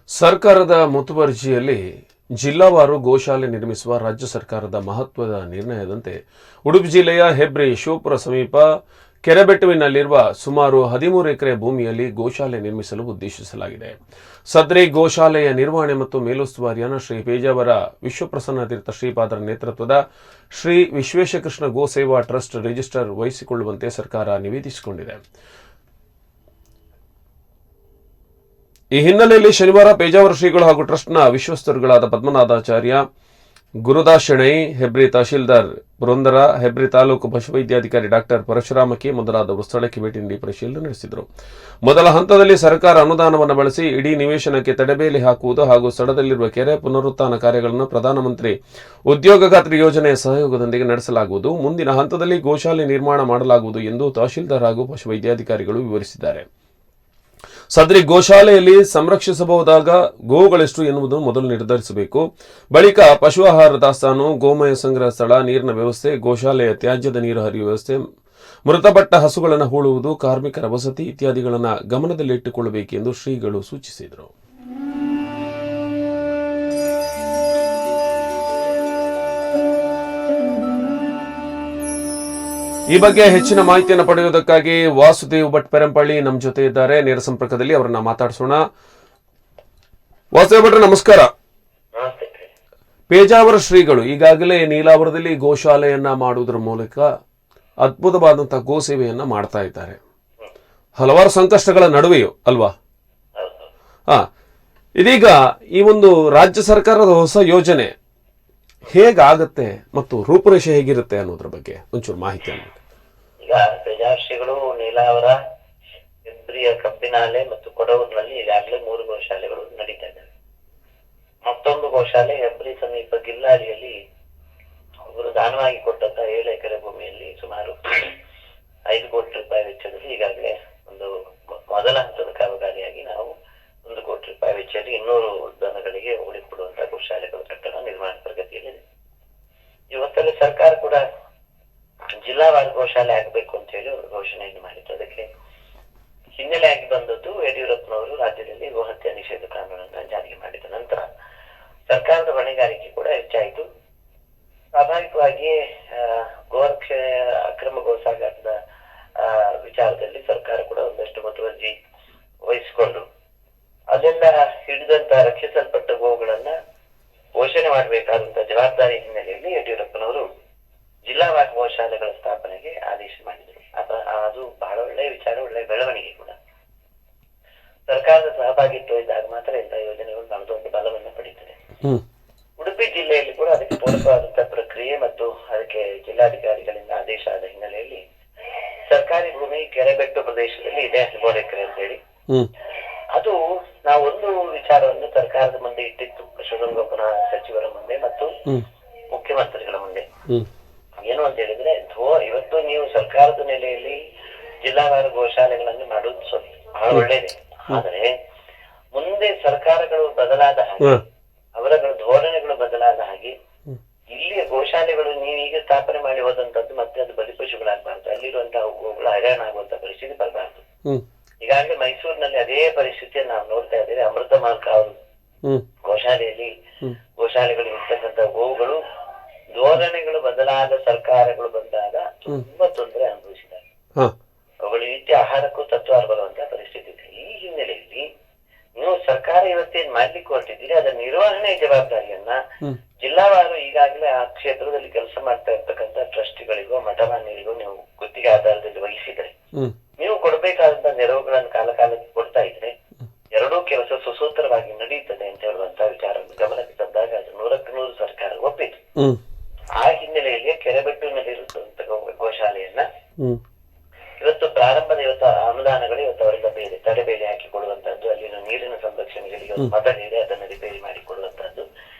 ಸರ್ಕಾರದ ಮುತುವರ್ಜಿಯಲ್ಲಿ ಜಿಲ್ಲಾವಾರು ಗೋಶಾಲೆ ನಿರ್ಮಿಸುವ ರಾಜ್ಯ ಸರ್ಕಾರದ ಮಹತ್ವದ ನಿರ್ಣಯದಂತೆ ಉಡುಪಿ ಜಿಲ್ಲೆಯ ಹೆಬ್ರಿ ಶಿವಪುರ ಸಮೀಪ ಕೆರೆಬೆಟ್ಟುವಿನಲ್ಲಿರುವ ಸುಮಾರು 13 ಎಕರೆ ಭೂಮಿಯಲ್ಲಿ ಗೋಶಾಲೆ ನಿರ್ಮಿಸಲು ಉದ್ದೇಶಿಸಲಾಗಿದೆ. ಸದ್ರಿ ಗೋಶಾಲೆಯ ನಿರ್ವಹಣೆ ಮತ್ತು ಮೇಲುಸ್ತುವಾರಿಯನ್ನು ಶ್ರೀ ಪೇಜಾವರ ವಿಶ್ವಪ್ರಸನ್ನ ತೀರ್ಥ ಶ್ರೀಪಾದರ ನೇತೃತ್ವದ ಶ್ರೀ ವಿಶ್ವೇಶಕೃಷ್ಣ ಗೋಸೇವಾ ಟ್ರಸ್ಟ್ ರಿಜಿಸ್ಟರ್ ವಹಿಸಿಕೊಳ್ಳುವಂತೆ ಸರ್ಕಾರ ನಿವೇದಿಸಿಕೊಂಡಿದೆ. ಈ ಹಿನ್ನೆಲೆಯಲ್ಲಿ ಶನಿವಾರ ಪೇಜಾವರ ಶ್ರೀಗಳು ಹಾಗೂ ಟ್ರಸ್ಟ್ನ ವಿಶ್ವಸ್ತರುಗಳಾದ ಪದ್ಮನಾಭಾಚಾರ್ಯ, ಗುರುದಾಸ್ ಶೆಣೈ, ಹೆಬ್ರಿ ತಹಶೀಲ್ದಾರ್ ಬೃಂದರ, ಹೆಬ್ರಿ ತಾಲೂಕು ಪಶುವೈದ್ಯಾಧಿಕಾರಿ ಡಾಕ್ಟರ್ ಪರಶುರಾಮಕ್ಕೆ ಮೊದಲಾದವರು ಸ್ಥಳಕ್ಕೆ ಭೇಟಿ ನೀಡಿ ಪರಿಶೀಲನೆ ನಡೆಸಿದರು. ಮೊದಲ ಹಂತದಲ್ಲಿ ಸರ್ಕಾರ ಅನುದಾನವನ್ನು ಬಳಸಿ ಇಡೀ ನಿವೇಶನಕ್ಕೆ ತಡೆಬೇಲಿ ಹಾಕುವುದು ಹಾಗೂ ಸ್ಥಳದಲ್ಲಿರುವ ಕೆರೆ ಪುನರುತ್ಥಾನ ಕಾರ್ಯಗಳನ್ನು ಪ್ರಧಾನಮಂತ್ರಿ ಉದ್ಯೋಗ ಖಾತ್ರಿ ಯೋಜನೆಯ ಸಹಯೋಗದೊಂದಿಗೆ ನಡೆಸಲಾಗುವುದು. ಮುಂದಿನ ಹಂತದಲ್ಲಿ ಗೋಶಾಲೆ ನಿರ್ಮಾಣ ಮಾಡಲಾಗುವುದು ಎಂದು ತಹಶೀಲ್ದಾರ್ ಹಾಗೂ ಪಶುವೈದ್ಯಾಧಿಕಾರಿಗಳು ವಿವರಿಸಿದ್ದಾರೆ. ಸದ್ರಿ ಗೋಶಾಲೆಯಲ್ಲಿ ಸಂರಕ್ಷಿಸಬಹುದಾದ ಗೋವುಗಳೆಷ್ಟು ಎನ್ನುವುದನ್ನು ಮೊದಲು ನಿರ್ಧರಿಸಬೇಕು. ಬಳಿಕ ಪಶು ಆಹಾರ ದಾಸ್ತಾನು, ಗೋಮಯ ಸಂಗ್ರಹ ಸ್ಥಳ, ನೀರಿನ ವ್ಯವಸ್ಥೆ, ಗೋಶಾಲೆಯ ತ್ಯಾಜ್ಯದ ನೀರು ಹರಿಯುವ ವ್ಯವಸ್ಥೆ, ಮೃತಪಟ್ಟ ಹಸುಗಳನ್ನು ಹೂಳುವುದು, ಕಾರ್ಮಿಕರ ವಸತಿ ಇತ್ಯಾದಿಗಳನ್ನು ಗಮನದಲ್ಲಿಟ್ಟುಕೊಳ್ಳಬೇಕೆಂದು ಶ್ರೀಗಳು ಸೂಚಿಸಿದರು. ಈ ಬಗ್ಗೆ ಹೆಚ್ಚಿನ ಮಾಹಿತಿಯನ್ನು ಪಡೆಯುವುದಕ್ಕಾಗಿ ವಾಸುದೇವ್ ಭಟ್ ಪೆರಂಪಳ್ಳಿ ನಮ್ಮ ಜೊತೆ ಇದ್ದಾರೆ. ನೇರ ಸಂಪರ್ಕದಲ್ಲಿ ಅವರನ್ನ ಮಾತಾಡಿಸೋಣ. ವಾಸುದೇವ್ ಭಟ್ರೆ, ನಮಸ್ಕಾರ. ಪೇಜಾವರ ಶ್ರೀಗಳು ಈಗಾಗಲೇ ನೀಲಾವರದಲ್ಲಿ ಗೋಶಾಲೆಯನ್ನ ಮಾಡುವುದರ ಮೂಲಕ ಅದ್ಭುತವಾದಂತಹ ಗೋಸೇವೆಯನ್ನ ಮಾಡ್ತಾ ಇದ್ದಾರೆ, ಹಲವಾರು ಸಂಕಷ್ಟಗಳ ನಡುವೆಯೂ ಅಲ್ವಾ? ಇದೀಗ ಈ ಒಂದು ರಾಜ್ಯ ಸರ್ಕಾರದ ಹೊಸ ಯೋಜನೆ ಹೇಗಾಗತ್ತೆ ಮತ್ತು ರೂಪುರೇಷೆ ಹೇಗಿರುತ್ತೆ ಅನ್ನೋದ್ರ ಬಗ್ಗೆ ಒಂಚೂರು ಮಾಹಿತಿಯನ್ನು. ಈಗ ಪೇಜಾವರ ಶ್ರೀಗಳು ನೀಲಾವರ, ಹೆಬ್ರಿಯ ಕಬ್ಬಿನಾಲೆ ಮತ್ತು ಕೊಡವೂರಿನಲ್ಲಿ ಈಗಾಗಲೇ 3 ಗೋಶಾಲೆಗಳು ನಡೀತಾ ಇದ್ದಾವೆ. ಮತ್ತೊಂದು ಗೋಶಾಲೆ ಹೆಬ್ರಿ ಸಮೀಪ ಗಿಲ್ಲಾಳಿಯಲ್ಲಿ ಅವರು ದಾನವಾಗಿ ಕೊಟ್ಟಂತ 7 ಎಕರೆ ಭೂಮಿಯಲ್ಲಿ ಸುಮಾರು 5 ಕೋಟಿ ರೂಪಾಯಿ ವೆಚ್ಚದಲ್ಲಿ ಈಗಾಗಲೇ ಒಂದು ಮೊದಲ ಹಂತದ ಕಾಮಗಾರಿಯಾಗಿ ನಾವು 1 ಕೋಟಿ ರೂಪಾಯಿ ವೆಚ್ಚದಲ್ಲಿ 200 ದನಗಳಿಗೆ ಉಳಿಕೊಡುವಂತ ಗೋಶಾಲೆಗಳ ಕಟ್ಟಡ ನಿರ್ಮಾಣ ಪ್ರಗತಿಯಲ್ಲಿದೆ. ಇವತ್ತಲ್ಲಿ ಸರ್ಕಾರ ಕೂಡ ಜಿಲ್ಲಾವಾರು ಗೋಶಾಲೆ ಆಗಬೇಕು ಅಂತ ಹೇಳಿ ಒಂದು ಘೋಷಣೆಯನ್ನು ಮಾಡಿತ್ತು. ಅದಕ್ಕೆ ಹಿನ್ನೆಲೆಯಾಗಿ ಬಂದದ್ದು ಯಡಿಯೂರಪ್ಪನವರು ರಾಜ್ಯದಲ್ಲಿ ಗೋಹತ್ಯೆ ನಿಷೇಧ ಕಾನೂನನ್ನು ಜಾರಿಗೆ ಮಾಡಿದ ನಂತರ ಸರ್ಕಾರದ ಹೊಣೆಗಾರಿಕೆ ಕೂಡ ಹೆಚ್ಚಾಯಿತು. ಸ್ವಾಭಾವಿಕವಾಗಿಯೇ ಗೋರಕ್ಷೆ ಅಕ್ರಮ ಗೋಸಾಗಾಟದ ವಿಚಾರದಲ್ಲಿ ಸರ್ಕಾರ ಕೂಡ ಒಂದಷ್ಟು ಮುತುವರ್ಜಿ ವಹಿಸಿಕೊಂಡು ಅದರಿಂದ ಹಿಡಿದಂತ ರಕ್ಷಿಸಲ್ಪಟ್ಟ ಗೋವುಗಳನ್ನ ಪೋಷಣೆ ಮಾಡಬೇಕಾದಂತ ಜವಾಬ್ದಾರಿ ಹಿನ್ನೆಲೆಯಲ್ಲಿ ಯಡಿಯೂರಪ್ಪನವರು ಜಿಲ್ಲಾವಾರು ಗೋಶಾಲೆಗಳ ಸ್ಥಾಪನೆಗೆ ಆದೇಶ ಮಾಡಿದರು. ಅದು ಬಹಳ ಒಳ್ಳೆಯ ವಿಚಾರ, ಒಳ್ಳೆಯ ಬೆಳವಣಿಗೆ ಕೂಡ. ಸರ್ಕಾರದ ಸಹಭಾಗಿತ್ವ ಇದ್ದಾಗ ಮಾತ್ರ ಇಂತಹ ಯೋಜನೆಗಳು ನಮ್ಮದೊಂದು ಬಲವನ್ನು ಪಡೀತದೆ. ಉಡುಪಿ ಜಿಲ್ಲೆಯಲ್ಲಿ ಕೂಡ ಅದಕ್ಕೆ ಪೂರಕವಾದಂತಹ ಪ್ರಕ್ರಿಯೆ ಮತ್ತು ಅದಕ್ಕೆ ಜಿಲ್ಲಾಧಿಕಾರಿಗಳಿಂದ ಆದೇಶ ಆದ ಹಿನ್ನೆಲೆಯಲ್ಲಿ ಸರ್ಕಾರಿ ಭೂಮಿ ಕೆರೆಬೆಟ್ಟು ಪ್ರದೇಶದಲ್ಲಿ ಇದೆ 13 ಎಕರೆ ಅಂತ ಹೇಳಿ. ಅದು ನಾವು ಒಂದು ವಿಚಾರವನ್ನು ಸರ್ಕಾರದ ಮುಂದೆ ಇಟ್ಟಿತ್ತು, ಪಶುಸಂಗೋಪನಾ ಸಚಿವರ ಮುಂದೆ ಮತ್ತು ಮುಖ್ಯಮಂತ್ರಿಗಳ ಮುಂದೆ. ಏನು ಅಂತ ಹೇಳಿದ್ರೆ, ಇವತ್ತು ನೀವು ಸರ್ಕಾರದ ನೆಲೆಯಲ್ಲಿ ಜಿಲ್ಲಾವಾರು ಗೋಶಾಲೆಗಳನ್ನು ಮಾಡುವುದು ಬಹಳ ಒಳ್ಳೇದೇ. ಆದರೆ ಮುಂದೆ ಸರ್ಕಾರಗಳು ಬದಲಾದ ಹಾಗೆ, ಅವರ ಧೋರಣೆಗಳು ಬದಲಾದ ಹಾಗೆ ಇಲ್ಲಿಯ ಗೋಶಾಲೆಗಳು ನೀವೀಗ ಸ್ಥಾಪನೆ ಮಾಡಿ ಹೋದಂತದ್ದು ಮತ್ತೆ ಅದು ಬಲಿಪಶುಗಳಾಗಬಾರ್ದು, ಅಲ್ಲಿರುವಂತಹ ಗೋಗಳು ಹೈರಾಣ ಆಗುವಂತ ಪರಿಸ್ಥಿತಿ ಬರಬಾರ್ದು. ಈಗಾಗಲೇ ಮೈಸೂರಿನಲ್ಲಿ ಅದೇ ಪರಿಸ್ಥಿತಿಯನ್ನು ನಾವು ನೋಡ್ತಾ ಇದ್ದೇವೆ. ಅಮೃತ ಮಾರ್ಗ ಅವರು ಗೋಶಾಲೆಯಲ್ಲಿ ಗೋಶಾಲೆಗಳು ಇರ್ತಕ್ಕಂಥ ಗೋವುಗಳು ಧೋರಣೆಗಳು ಬದಲಾದ ಸರ್ಕಾರಗಳು ಬಂದಾಗ ತುಂಬಾ ತೊಂದರೆ ಅನುಭವಿಸಿದ್ದಾರೆ. ಅವುಗಳು ನಿತ್ಯ ಆಹಾರಕ್ಕೂ ತತ್ವಾರ ಬರುವಂತಹ ಪರಿಸ್ಥಿತಿ ಇದೆ. ಈ ಹಿನ್ನೆಲೆಯಲ್ಲಿ ನೀವು ಸರ್ಕಾರ ಇವತ್ತೇನ್ ಮಾಡ್ಲಿಕ್ಕೆ ಹೊರಟಿದ್ದೀರಿ, ಅದರ ನಿರ್ವಹಣೆ ಜವಾಬ್ದಾರಿಯನ್ನ ಜಿಲ್ಲಾವಾರು ಈಗಾಗಲೇ ಆ ಕ್ಷೇತ್ರದಲ್ಲಿ ಕೆಲಸ ಮಾಡ್ತಾ ಇರ್ತಕ್ಕಂಥ ಟ್ರಸ್ಟಿಗಳಿಗೋ ಮಠಮಾನ್ಯರಿಗೋ ನೀವು ಗುತ್ತಿಗೆ ಆಧಾರದಲ್ಲಿ ವಹಿಸಿದ್ರೆ ನೀವು ಕೊಡಬೇಕಾದಂತ ನೆರವುಗಳನ್ನು ಕಾಲಕಾಲಕ್ಕೆ ಕೊಡ್ತಾ ಇದ್ರೆ ಎರಡೂ ಕೆಲಸ ಸುಸೂತ್ರವಾಗಿ ನಡೆಯುತ್ತದೆ ಅಂತ ಹೇಳುವಂತ ವಿಚಾರವನ್ನು ಗಮನಕ್ಕೆ ತಂದಾಗ ಅದು 100ಕ್ಕೆ 100 ಸರ್ಕಾರ ಒಪ್ಪಿತು. ಆ ಹಿನ್ನೆಲೆಯಲ್ಲಿ ಕೆರೆಬೆಟ್ಟುವಿನಲ್ಲಿರುವಂತ ಗೋಶಾಲೆಯನ್ನ ಇವತ್ತು ಪ್ರಾರಂಭದ ಅನುದಾನಗಳು ಇವತ್ತು ಅವರಿಂದ ಬೇರೆ ತಡೆಬೇಲಿ ಹಾಕಿ ಕೊಡುವಂತಹದ್ದು, ಅಲ್ಲಿನ ನೀರಿನ ಸಂರಕ್ಷಣೆಗಳಿಗೆ ಮೊದಲಿದೆ ಅದನ್ನು ರಿಪೇರಿ ಮಾಡಿ ಕೊಡುವಂತಹದ್ದು,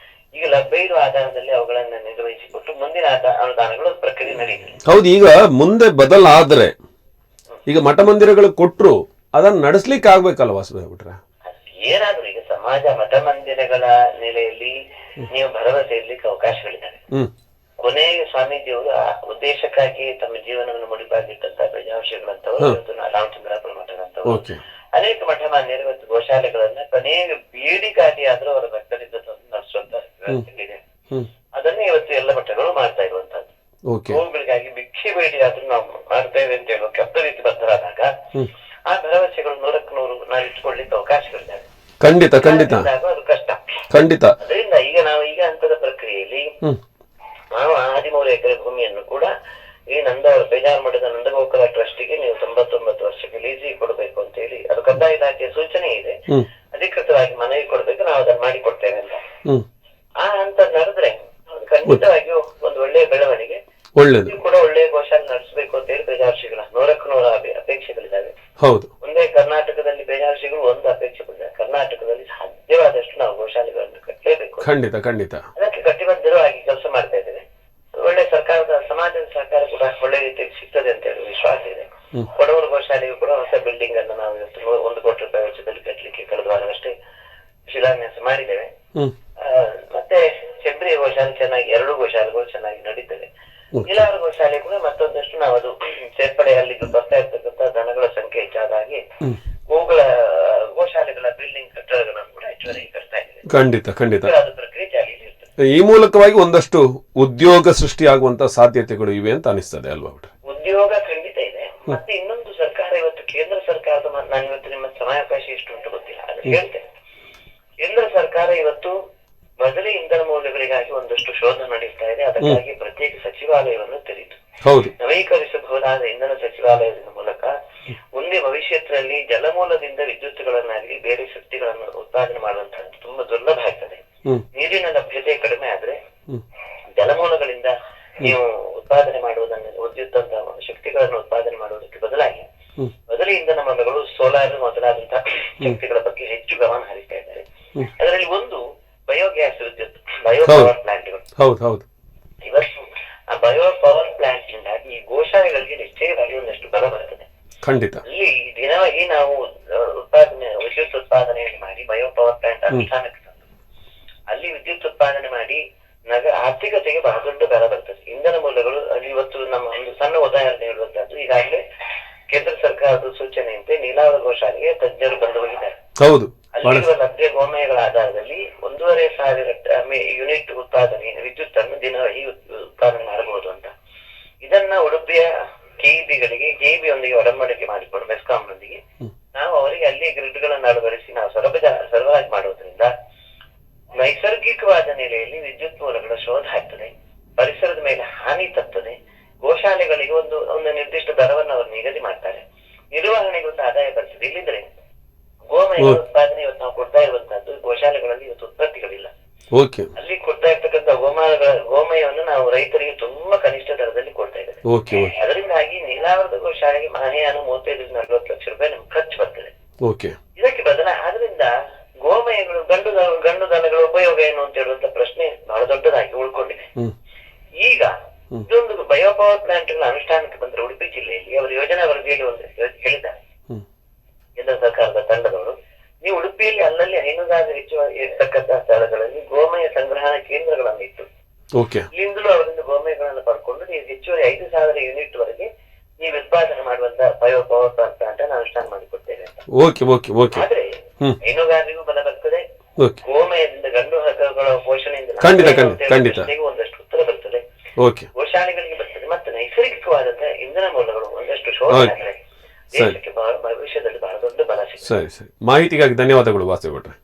ಈಗ ಲಭ್ಯ ಇರುವ ಆಧಾರದಲ್ಲಿ ಅವುಗಳನ್ನ ನಿರ್ವಹಿಸಿಕೊಟ್ಟು ಮುಂದಿನ ಅನುದಾನಗಳು ಪ್ರಕ್ರಿಯೆ ನಡೆಯುತ್ತೆ. ಹೌದು, ಈಗ ಮುಂದೆ ಬದಲಾದ್ರೆ ಈಗ ಮಠ ಮಂದಿರಗಳು ಕೊಟ್ಟರು ಅದನ್ನ ನಡೆಸ್ಲಿಕ್ಕೆ ಆಗ್ಬೇಕಲ್ಲ ವಾಸುದೇವ್ ಬಿಟ್ರೆ? ಏನಾದ್ರೂ ಈಗ ಸಮಾಜ ಮಠ ಮಂದಿರಗಳ ನೆಲೆಯಲ್ಲಿ ನೀವು ಭರವಸೆ ಇರ್ಲಿಕ್ಕೆ ಅವಕಾಶಗಳಿದ್ದಾವೆ. ಕೊನೆಗೆ ಸ್ವಾಮೀಜಿಯವರು ಆ ಉದ್ದೇಶಕ್ಕಾಗಿ ತಮ್ಮ ಜೀವನವನ್ನು ಮುಡಿಪಾಗಿಟ್ಟಂತ ಪ್ರಜಾಂಶಗಳಂತವರು ರಾಮಚಂದ್ರಾಪುರ ಮಠದಂತವರು ಅನೇಕ ಮಠ ಮಾನ್ಯರು ಇವತ್ತು ಗೋಶಾಲೆಗಳನ್ನ ಕೊನೆಗೆ ಬೀಡಿಗಾಗಿ ಆದ್ರೂ ಅವರ ಭಕ್ತರಿಂದ ನಡೆಸುವಂತ ವ್ಯವಸ್ಥೆಗಳಿದೆ. ಅದನ್ನೇ ಇವತ್ತು ಎಲ್ಲ ಮಠಗಳು ಮಾಡ್ತಾ ಇರುವಂತದ್ದು. ಗೋವುಗಳಿಗಾಗಿ ಭಿಕ್ಷೆ ಬೇಡಿ ಆದ್ರೂ ನಾವು ಮಾಡ್ತೇವೆ ಅಂತ ಹೇಳುವ ಕೆಟ್ಟ ರೀತಿ ಬದ್ಧರಾದಾಗ ಆ ಭರವಸೆಗಳು 100ಕ್ಕೆ 100 ನಾವು ಇಟ್ಕೊಳ್ಳಿಕ್ಕೆ ಅವಕಾಶಗಳಿದ್ದಾವೆ. ಖಂಡಿತ ಖಂಡಿತ ಅದು ಕಷ್ಟ ಖಂಡಿತ. ಅದರಿಂದ ನಾವು ಈಗ ಹಂತದ ಪ್ರಕ್ರಿಯೆಯಲ್ಲಿ ನಾವು 13 ಎಕರೆ ಭೂಮಿಯನ್ನು ಕೂಡ ಈ ಬೇಜಾರು ಮಠದ ನಂದಗೋಕರ ಟ್ರಸ್ಟಿಗೆ ನೀವು 99 ವರ್ಷಕ್ಕೆ ಲೀಸಿಗೆ ಕೊಡಬೇಕು ಅಂತ ಹೇಳಿ ಅದು ಕಂದಾಯ ಇಲಾಖೆಯ ಸೂಚನೆ ಇದೆ. ಅಧಿಕೃತವಾಗಿ ಮನವಿ ಕೊಡ್ಬೇಕು, ನಾವು ಅದನ್ನ ಮಾಡಿ ಕೊಡ್ತೇವೆ ಅಂತ. ಆ ಹಂತ ನಡೆದ್ರೆ ಖಂಡಿತವಾಗಿಯೂ ಒಂದು ಒಳ್ಳೆಯ ಬೆಳವಣಿಗೆ, ಒಳ್ಳೇದು ಕೂಡ ಒಳ್ಳೆಯ ಗೋಶಾಲೆ ನಡೆಸಬೇಕು ಅಂತ ಹೇಳಿ ಬೇಜಾರುಶ್ರೀಗಳ 100ಕ್ಕೆ 100 ಅಪೇಕ್ಷೆಗಳಿದ್ದಾವೆ. ಹೌದು, ಒಂದೇ ಕರ್ನಾಟಕದಲ್ಲಿ ಬೇಜಾರುಶ್ರೀಗಳು ಒಂದು ಅಪೇಕ್ಷೆ ಪಡಿದ್ದಾರೆ, ಕರ್ನಾಟಕದಲ್ಲಿ ಸಾಧ್ಯವಾದಷ್ಟು ನಾವು ಗೋಶಾಲೆಗಳನ್ನು ಕಟ್ಟಲೇಬೇಕು. ಖಂಡಿತ ಖಂಡಿತ. ಅದಕ್ಕೆ ಕಟಿಬದ್ಧರಾಗಿ ಕೆಲಸ ಮಾಡ್ತಾ ಇದ್ದೇವೆ. ಒಳ್ಳೆ ಸರ್ಕಾರದ ಸಮಾಜದ ಸಹಕಾರ ಕೂಡ ಒಳ್ಳೆ ರೀತಿಯಲ್ಲಿ ಸಿಗ್ತದೆ ಅಂತ ಹೇಳಿ ವಿಶ್ವಾಸ ಇದೆ. ಕೊಡವರು ಗೋಶಾಲೆಗೂ ಕೂಡ ಹೊಸ ಬಿಲ್ಡಿಂಗ್ ಅನ್ನು ನಾವು ಇವತ್ತು 1 ಕೋಟಿ ರೂಪಾಯಿ ವೆಚ್ಚದಲ್ಲಿ ಕಟ್ಟಲಿಕ್ಕೆ ಕಳೆದ ವಾರವಷ್ಟೇ ಶಿಲಾನ್ಯಾಸ ಮಾಡಿದ್ದೇವೆ. ಮತ್ತೆ ಹೆಬ್ರಿಯ ಗೋಶಾಲೆ ಚೆನ್ನಾಗಿ 2 ಗೋಶಾಲೆಗಳು ಚೆನ್ನಾಗಿ ನಡೀತದೆ. ನೀಲಾವರ ಗೋಶಾಲೆ ಕೂಡ ಮತ್ತೊಂದಷ್ಟು ನಾವು ಅದು ಸೇರ್ಪಡೆ ಅಲ್ಲಿ ಬರ್ತಾ ಇರ್ತಕ್ಕಂಥ ದನಗಳ ಸಂಖ್ಯೆ ಹೆಚ್ಚಾದ ಹಾಗೆ ಗೋಗಳ ಗೋಶಾಲೆಗಳ ಬಿಲ್ಡಿಂಗ್ ಕಟ್ಟಡಗಳನ್ನು ಕೂಡ ಹೆಚ್ಚುವರಿ ಕಟ್ತಾ ಇದ್ದೇವೆ. ಖಂಡಿತ ಖಂಡಿತ. ಅದು ಪ್ರಕ್ರಿಯೆ ಜಾರಿಯಲ್ಲಿ ಇರ್ತದೆ. ಈ ಮೂಲಕವಾಗಿ ಒಂದಷ್ಟು ಉದ್ಯೋಗ ಸೃಷ್ಟಿಯಾಗುವಂತ ಸಾಧ್ಯತೆಗಳು ಇವೆ ಅಂತ ಅನಿಸ್ತದೆ ಅಲ್ವಾ? ಉದ್ಯೋಗ ಖಂಡಿತ ಇದೆ. ಮತ್ತೆ ಇನ್ನೊಂದು ಸರ್ಕಾರ ಇವತ್ತು ಕೇಂದ್ರ ಸರ್ಕಾರದ ನಾನು ಇವತ್ತು ನಿಮ್ಮ ಸಮಯಾವಕಾಶ ಎಷ್ಟು ಉಂಟು ಗೊತ್ತಿಲ್ಲ, ಅದು ಹೇಳ್ತೇನೆ. ಕೇಂದ್ರ ಸರ್ಕಾರ ಇವತ್ತು ಬದಲಿ ಇಂಧನ ಮೌಲ್ಯಗಳಿಗಾಗಿ ಒಂದಷ್ಟು ಶೋಧ ನಡೆಸ್ತಾ ಇದೆ. ಅದಕ್ಕಾಗಿ ಪ್ರತ್ಯೇಕ ಸಚಿವಾಲಯವನ್ನು ತೆರೆಯಿತು. ನವೀಕರಿಸಬಹುದಾದ ಇಂಧನ ಸಚಿವಾಲಯದ ಮೂಲಕ ಮುಂದೆ ಭವಿಷ್ಯತ್ತಿನಲ್ಲಿ ಜಲಮೂಲದಿಂದ ವಿದ್ಯುತ್ಗಳನ್ನಾಗಲಿ ಬೇರೆ ಶಕ್ತಿಗಳನ್ನು ಉತ್ಪಾದನೆ ಮಾಡುವಂತಹದ್ದು ತುಂಬಾ ದುರ್ಲಭ ಆಗ್ತದೆ. ನೀರಿನ ಲಭ್ಯತೆ ಕಡಿಮೆ ಆದ್ರೆ ಜಲಮೂಲಗಳಿಂದ ನೀವು ಉತ್ಪಾದನೆ ಮಾಡುವುದನ್ನು ವಿದ್ಯುತ್ ಅಂತ ಶಕ್ತಿಗಳನ್ನು ಉತ್ಪಾದನೆ ಮಾಡುವುದಕ್ಕೆ ಬದಲಾಗಿ ಬದಲಿ ಇಂಧನ ಮೂಲಗಳು ಸೋಲಾರ್ ಮೊದಲಾದಂತಹ ಶಕ್ತಿಗಳ ಬಗ್ಗೆ ಹೆಚ್ಚು ಗಮನ ಹರಿಸ್ತಾ ಇದ್ದಾರೆ. ಅದರಲ್ಲಿ ಒಂದು ಬಯೋಗ್ಯಾಸ್ ವಿದ್ಯುತ್, ಬಯೋ ಪವರ್ ಪ್ಲಾಂಟ್ಗಳು. ಇವತ್ತು ಆ ಬಯೋ ಪವರ್ ಪ್ಲಾಂಟ್ ಇಂದಾಗಿ ಈ ಗೋಶಾಲೆಗಳಿಗೆ ನಿಶ್ಚಯವಾಗಿ ಒಂದಷ್ಟು ಬಲ ಬರ್ತದೆ. ಖಂಡಿತ. ಅಲ್ಲಿ ದಿನವಾಗಿ ನಾವು ವಿದ್ಯುತ್ ಉತ್ಪಾದನೆಯನ್ನು ಮಾಡಿ ಬಯೋ ಪವರ್ ಪ್ಲಾಂಟ್ ಅನುಷ್ಠಾನಕ್ಕೆ ತಂದು ಅಲ್ಲಿ ವಿದ್ಯುತ್ ಉತ್ಪಾದನೆ ಮಾಡಿ ಆರ್ಥಿಕತೆಗೆ ಬಹಳ ದೊಡ್ಡ ಬಲ ಬರ್ತದೆ. ಇಂಧನ ಮೂಲಗಳು ಅಲ್ಲಿ ಇವತ್ತು ನಮ್ಮ ಒಂದು ಸಣ್ಣ ಉದಾಹರಣೆ ಹೇಳುವಂತದ್ದು, ಈಗಾಗಲೇ ಕೇಂದ್ರ ಸರ್ಕಾರದ ಸೂಚನೆಯಂತೆ ನೀಲಾವರ ಗೋಶಾಲೆಗೆ ತಜ್ಞರು ಬಂದು ಹೋಗಿದ್ದಾರೆ. ಅಲ್ಲಿರುವ ಲಭ್ಯ ಗೋಮಯಗಳ ಆಧಾರದಲ್ಲಿ 1,500 ಯೂನಿಟ್ ಉತ್ಪಾದನೆ ವಿದ್ಯುತ್ ಅನ್ನು ದಿನವಹಿ ಉತ್ಪಾದನೆ ಮಾಡಬಹುದು ಅಂತ. ಇದನ್ನ ಉಡುಪಿಯ ಕೆಇಬಿಗಳಿಗೆ ಕೆಇಬಿಯೊಂದಿಗೆ ಒಡಂಬಡಿಕೆ ಮಾಡಿಕೊಂಡು ಮೆಸ್ಕಾಂನೊಂದಿಗೆ ನಾವು ಅವರಿಗೆ ಅಲ್ಲಿ ಗ್ರಿಡ್ ಗಳನ್ನು ಅಳವಡಿಸಿ ನಾವು ಸರಬರಾಜು ಮಾಡುವುದರಿಂದ ನೈಸರ್ಗಿಕವಾದ ನೆಲೆಯಲ್ಲಿ ವಿದ್ಯುತ್ ಮೂಲಗಳ ಶೋಧ ಆಗ್ತದೆ, ಪರಿಸರದ ಮೇಲೆ ಹಾನಿ ತಪ್ಪದೆ, ಗೋಶಾಲೆಗಳಿಗೆ ಒಂದು ನಿರ್ದಿಷ್ಟ ದರವನ್ನು ಅವರು ನಿಗದಿ ಮಾಡ್ತಾರೆ, ನಿರ್ವಹಣೆಗೆ ಒಂದು ಆದಾಯ ಬರ್ತದೆ. ಇಲ್ಲಿದ್ರೆ ಗೋಮಯ ಉತ್ಪಾದನೆ ಇವತ್ತು ನಾವು ಕೊಡ್ತಾ ಇರುವಂತಹದ್ದು ಗೋಶಾಲೆಗಳಲ್ಲಿ ಇವತ್ತು ಉತ್ಪತ್ತಿಗಳಿಲ್ಲ. ಅಲ್ಲಿ ಕೊಡ್ತಾ ಇರ್ತಕ್ಕಂಥ ಗೋಮಯವನ್ನು ನಾವು ರೈತರಿಗೆ ತುಂಬಾ ಕನಿಷ್ಠ ದರದಲ್ಲಿ ಕೊಡ್ತಾ ಇದ್ದೇವೆ. ಅದರಿಂದಾಗಿ ನೀಲಾವರದ ಗೋಶಾಲೆಗೆ ಮಾಹೆಯಾನು 35-40 ಲಕ್ಷ ರೂಪಾಯಿ ನಮ್ಗೆ ಖರ್ಚು ಬರ್ತದೆ. ಇದಕ್ಕೆ ಆದ್ರಿಂದ ಗೋಮಯಗಳು ಗಂಡು ದನಗಳ ಉಪಯೋಗ ಏನು ಅಂತ ಹೇಳುವಂತ ಪ್ರಶ್ನೆ ಬಹಳ ದೊಡ್ಡದಾಗಿ ಉಳ್ಕೊಂಡಿದೆ. ಈಗ ಇದೊಂದು ಬಯೋ ಪವರ್ ಪ್ಲಾಂಟ್ ಗಳ ಅನುಷ್ಠಾನಕ್ಕೆ ಬಂದ್ರೆ ಉಡುಪಿ ಜಿಲ್ಲೆಯಲ್ಲಿ ಅವರು ಯೋಜನಾ ವರದಿಯಲ್ಲಿ ಒಂದು ಹೇಳಿದ್ದಾರೆ ಕೇಂದ್ರ ಸರ್ಕಾರದ ತಂಡದವರು, ನೀವು ಉಡುಪಿಯಲ್ಲಿ ಅಲ್ಲಲ್ಲಿ 5,000 ಹೆಚ್ಚು ಇರ್ತಕ್ಕಂತಹ ಸ್ಥಳಗಳಲ್ಲಿ ಗೋಮಯ ಸಂಗ್ರಹಣಾ ಕೇಂದ್ರಗಳನ್ನು ಇಟ್ಟು ಇಲ್ಲಿಂದಲೂ ಅವರಿಂದ ಗೋಮಯಗಳನ್ನು ಪಡ್ಕೊಂಡು ನೀವು ಹೆಚ್ಚುವರಿ 5,000 ಯೂನಿಟ್ ವರೆಗೆ ನೀವು ಉತ್ಪಾದನೆ ಮಾಡುವಂತ ಬಯೋ ಪವರ್ ಪ್ಲಾಂಟ್ ಅನ್ನು ಅನುಷ್ಠಾನ ಮಾಡಿಕೊಡ್ತೇವೆ ಅಂತ. ಆದ್ರೆ ಹೈನುಗಾರಿಗೂ ಬಲ ಬರ್ತದೆ, ಗೋಮಯದಿಂದ ಗಂಡು ಹಕ್ಕುಗಳ ಪೋಷಣೆಯಿಂದ ಒಂದಷ್ಟು ಉತ್ತರ ಬರ್ತದೆ, ಗೋಶಾಲೆಗಳಿಗೆ ಬರ್ತದೆ. ಮತ್ತೆ ನೈಸರ್ಗಿಕವಾದಂತಹ ಇಂಧನ ಮೂಲಗಳು ಒಂದಷ್ಟು ಶೋಧ ದೇಶಕ್ಕೆ ಭವಿಷ್ಯದಲ್ಲಿ ಬಹಳ ದೊಡ್ಡ ಬಲ ಸಿಗ್ತದೆ. ಸರಿ, ಮಾಹಿತಿಗಾಗಿ ಧನ್ಯವಾದಗಳು ವಾಸುಗೌಡ್ರೆ.